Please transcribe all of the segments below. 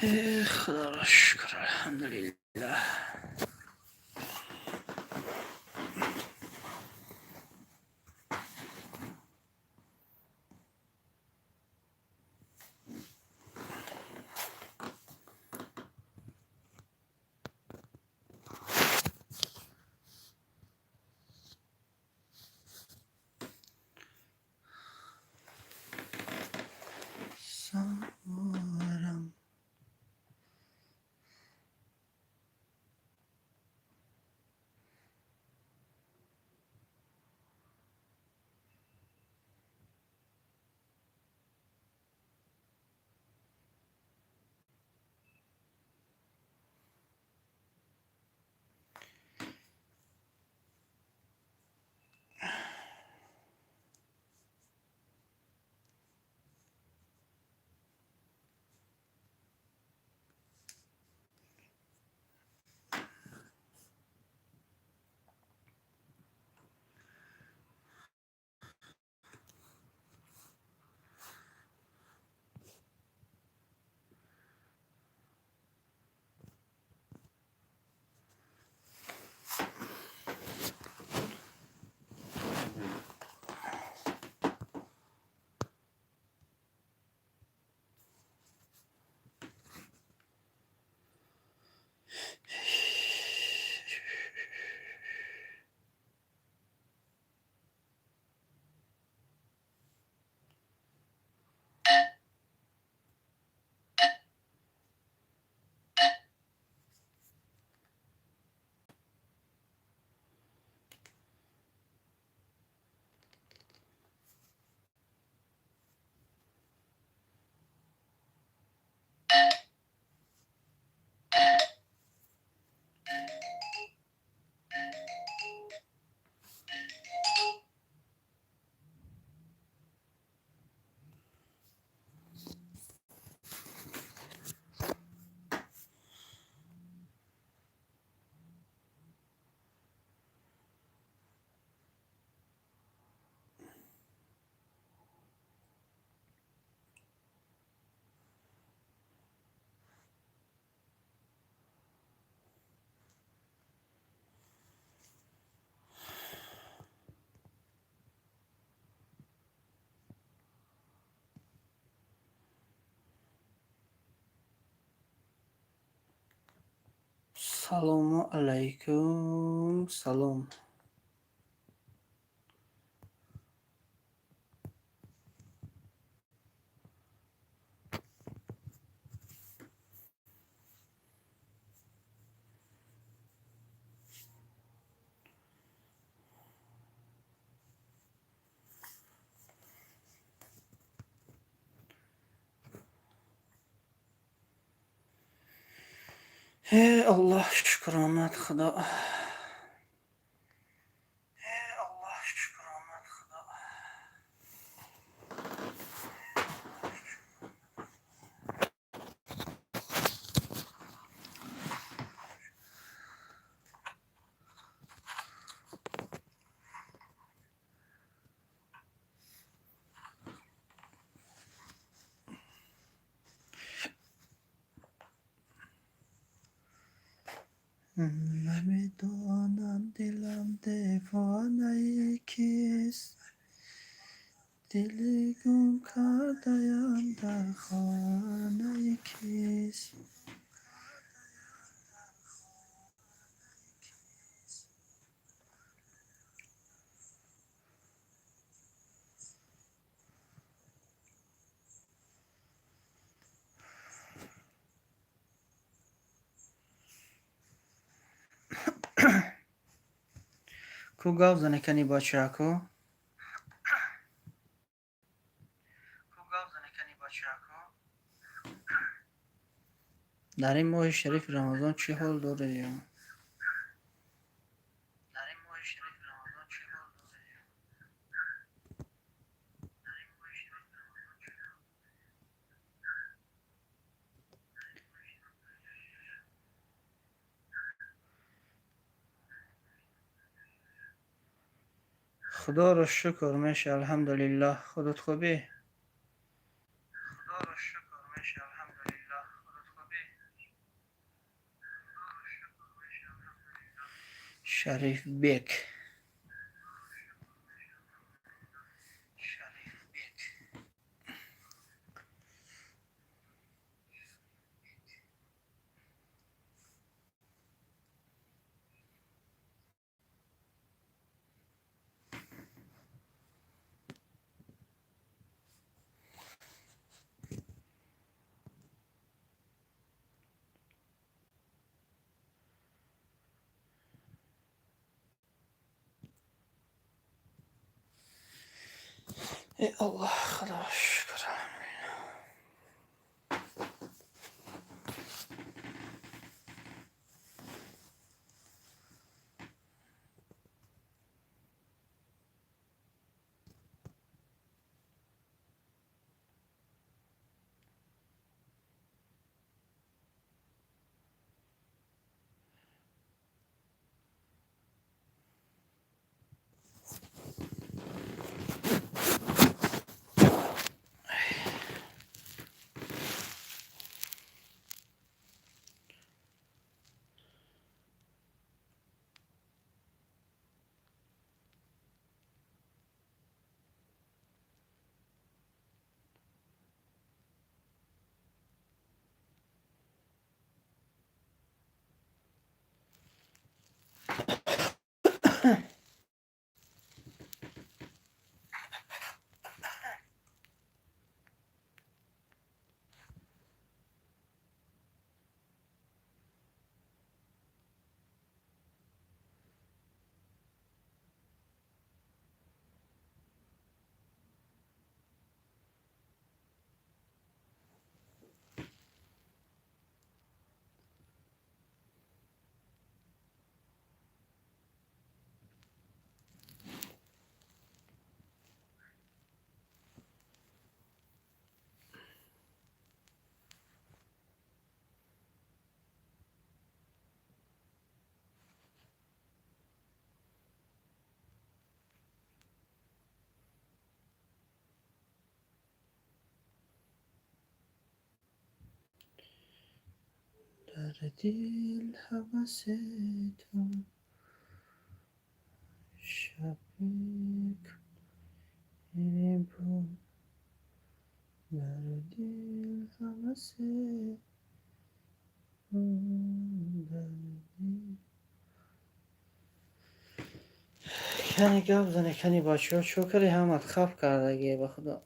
خدا را شکر الحمدلله. سوارم سلام علیکم. سلام. الله شکر آمد خدا. نمیدانم دلم دیوانه کیست، دلی گم کرده‌ام در خانه کیست. کو گاو زنکنی بچه کو در این ماه شریف رمضان چه حال داره یا؟ خدا رو شکر میشه الحمدلله. خودت خوبی؟ شریف بیک. ای الله خدا شکر. در دل هوس تو شب بود. در دل هوس کنی گپ زنه کنی بچه ها چوکری همت خف کرده گیه به خدا.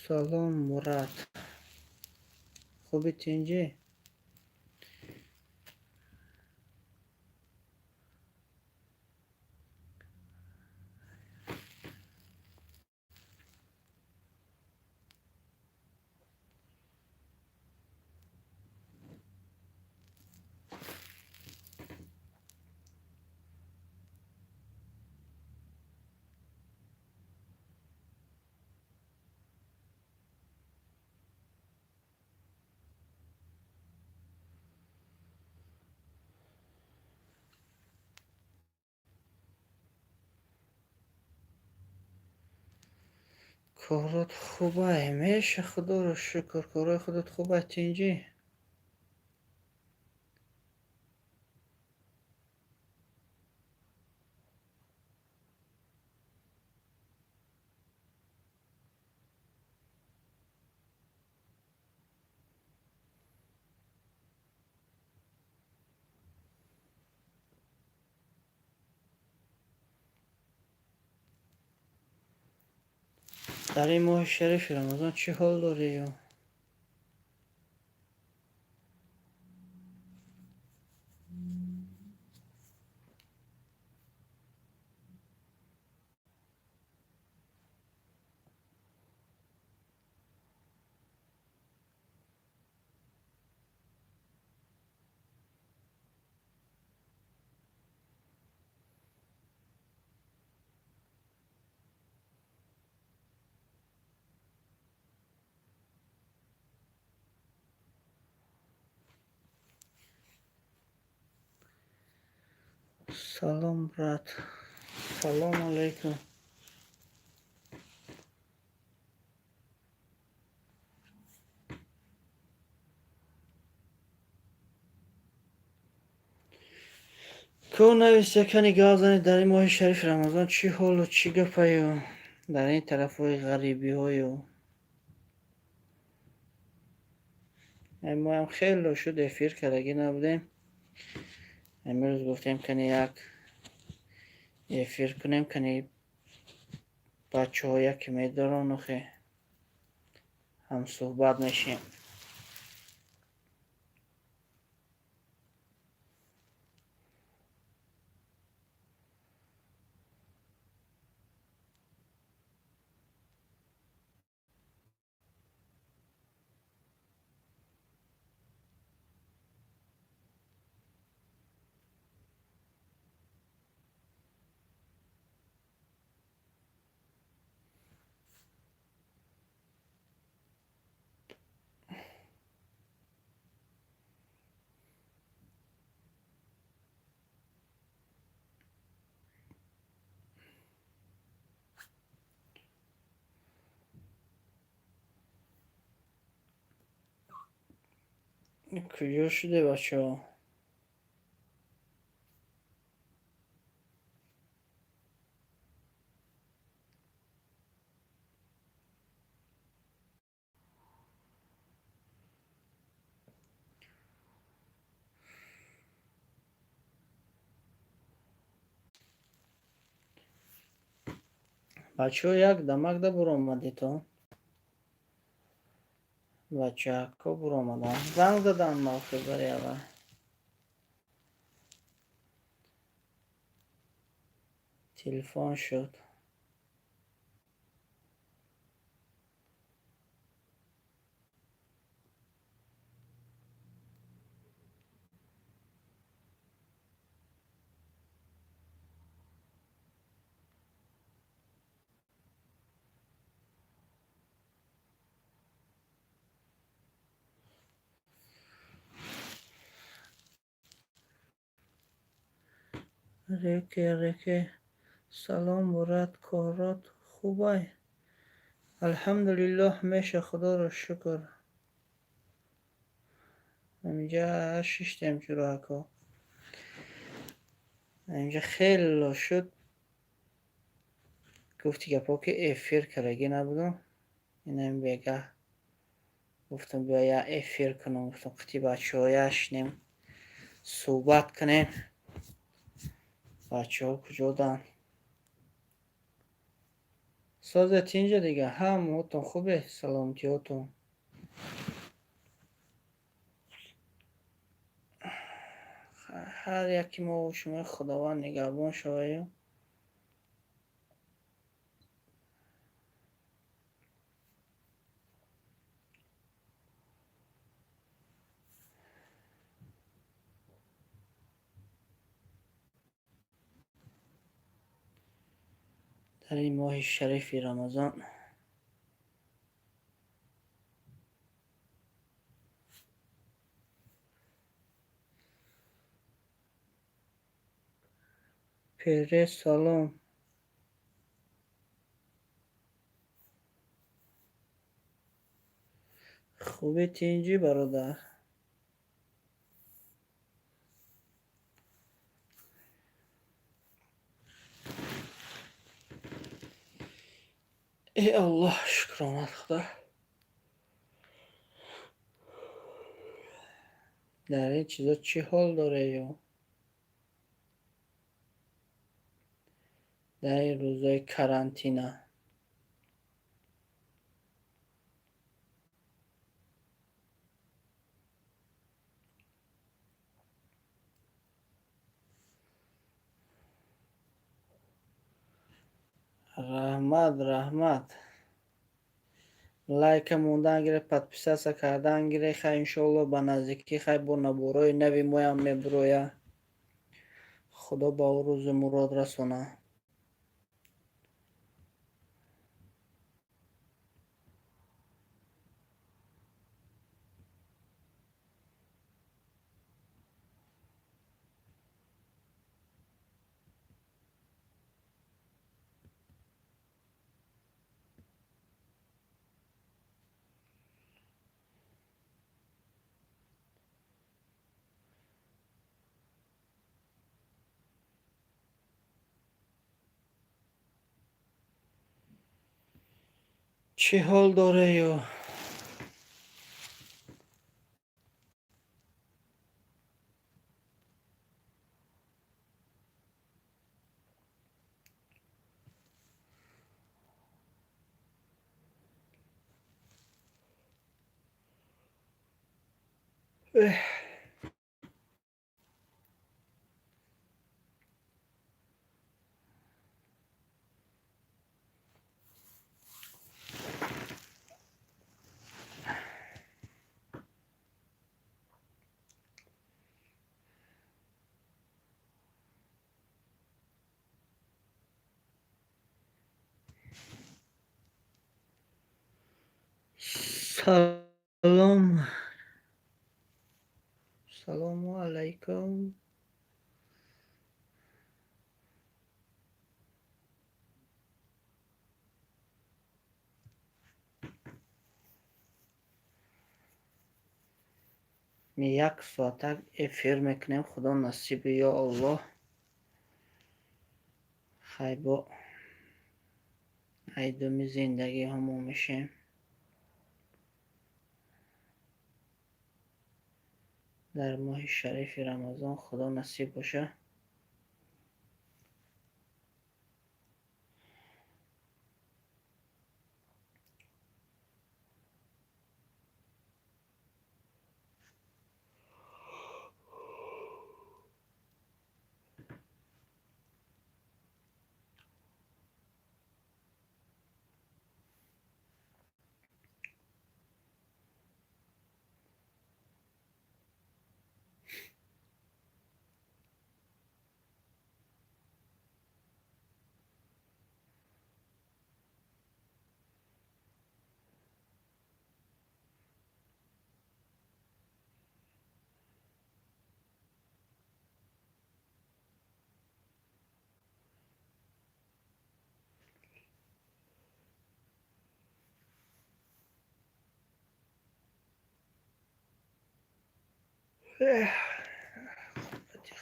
سلام مراد، خوبی تینجی؟ کارات خوبه همیشه خدا رو شکر. کارای خودت خوبه تینجی؟ در این ماه شریف رمضان چی حال داری؟ سلام برات. سلام علیکم. کو نویسته که نگاه زنی در این ماه شریف رمضان چی حال و چی گپی و در این طرف های غریبی های و ما هم خیلی شد افیر کردگی نبودیم. امروز گفتیم کنی یک افیر کنیم کنی بچه ها یکی میدارن و خیلی هم صحبت نشیم. کجا شده بچه ها؟ بچه ها یک دمک ده برو آمدی تو؟ بچه ها برو آمدن زنگ دادن موقع برای اول تلفن شد. ریکی سلام برات. کارات خوبه؟ الحمدلله همیشه خدا رو شکر. اینجا شیشتیم جورا که اینجا خیلی شد گفتی که پاک افیر کرگی نبودم. اینم بیگه گفتم بیا یا افیر کنم. گفتم قطی بچه های اشنیم صحبت کنیم. بچه ها کجا دن؟ سازت اینجا دیگه هم هاتون خوبه؟ سلامتی هاتون هر یکی ما و شما خداوند نگهبان شوید. در این ماه شریف رمضان پیره سلام. خوبه تینجی برادر؟ ای الله شکر آمد خدا. در این چیزا چی حال داره یا در این روزای کرانتینه؟ رحمت لایک موندن گیره پد پیسه کردن گیره خیلی انشالله با نزدیکی خیلی با نبورای نوی مویم میبرویه. خدا با او روز مراد رسونه. چی حال داره یا سلام سلام علیکم. می یک ساعتک افیر میکنیم. خدا نصیب یا الله. خیلی با ایدومی زندگی همون میشیم در ماه شریف رمضان. خدا نصیب باشه.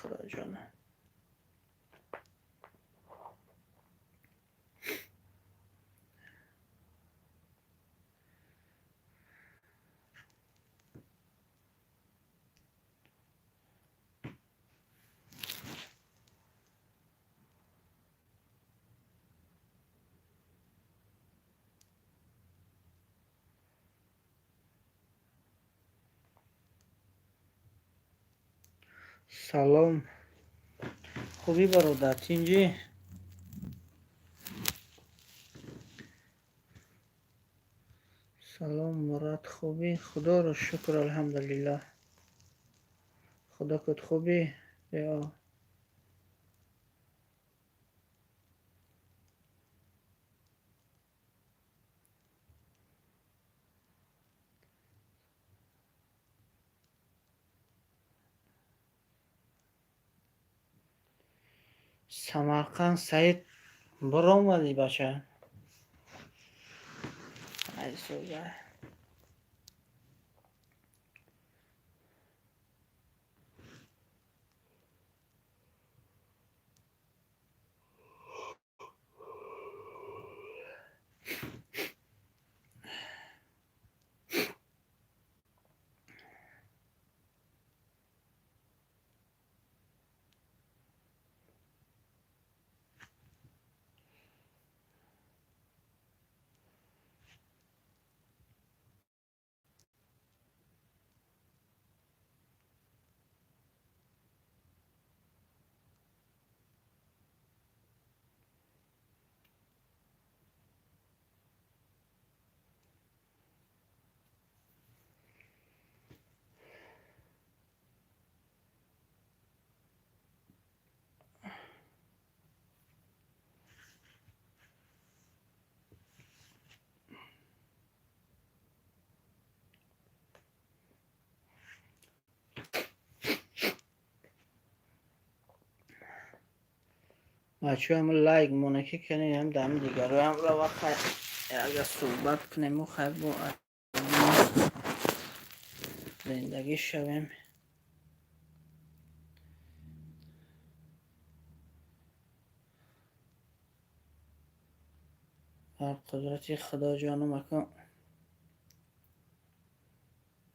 خدا جانم. سلام خوبی برادر تینجی؟ سلام مراد خوبی؟ خدا رو شکر الحمدلله. خدا کد خوبی؟ یا سمرقند سعید برآمدی بچه؟ ای سوگه. بچه هم لایک مونکی کنین هم دم دیگر رو هم رو خیلی اگر صحبت کنیم و خیلی با زندگی شویم. بر قدرت خدا جان و مکان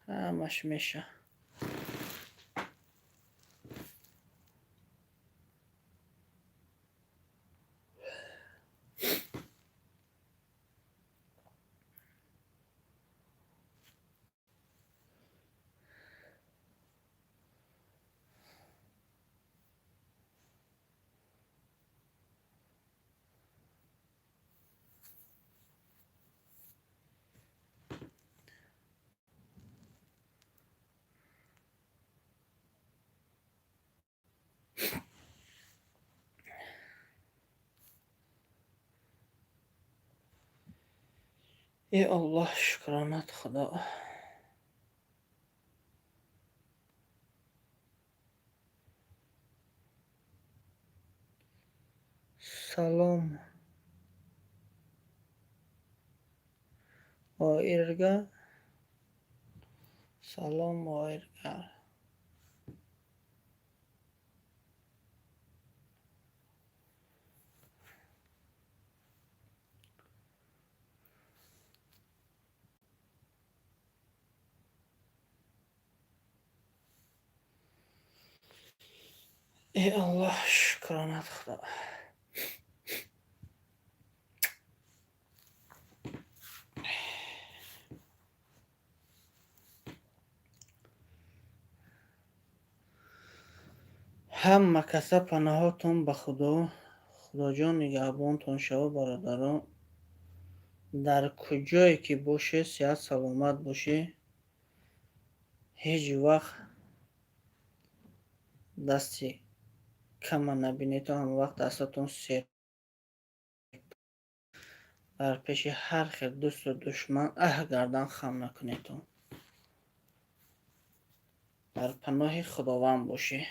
همش میشه. ای الله شکرانت خدا. سلام آیرگا. سلام آیرگا. ای الله شکرانت خدا. همه کسا پناهاتون به خدا. خدا جان نگهبانتون شود برادران. در کجایی که باشه صحت سلامت باشه. هیچ وقت دستی کم نبینید تا هم وقت دستتون سیر. در پیش هر خیر دوست و دشمن گردن خم نکنید. در پناه خداوند باشه.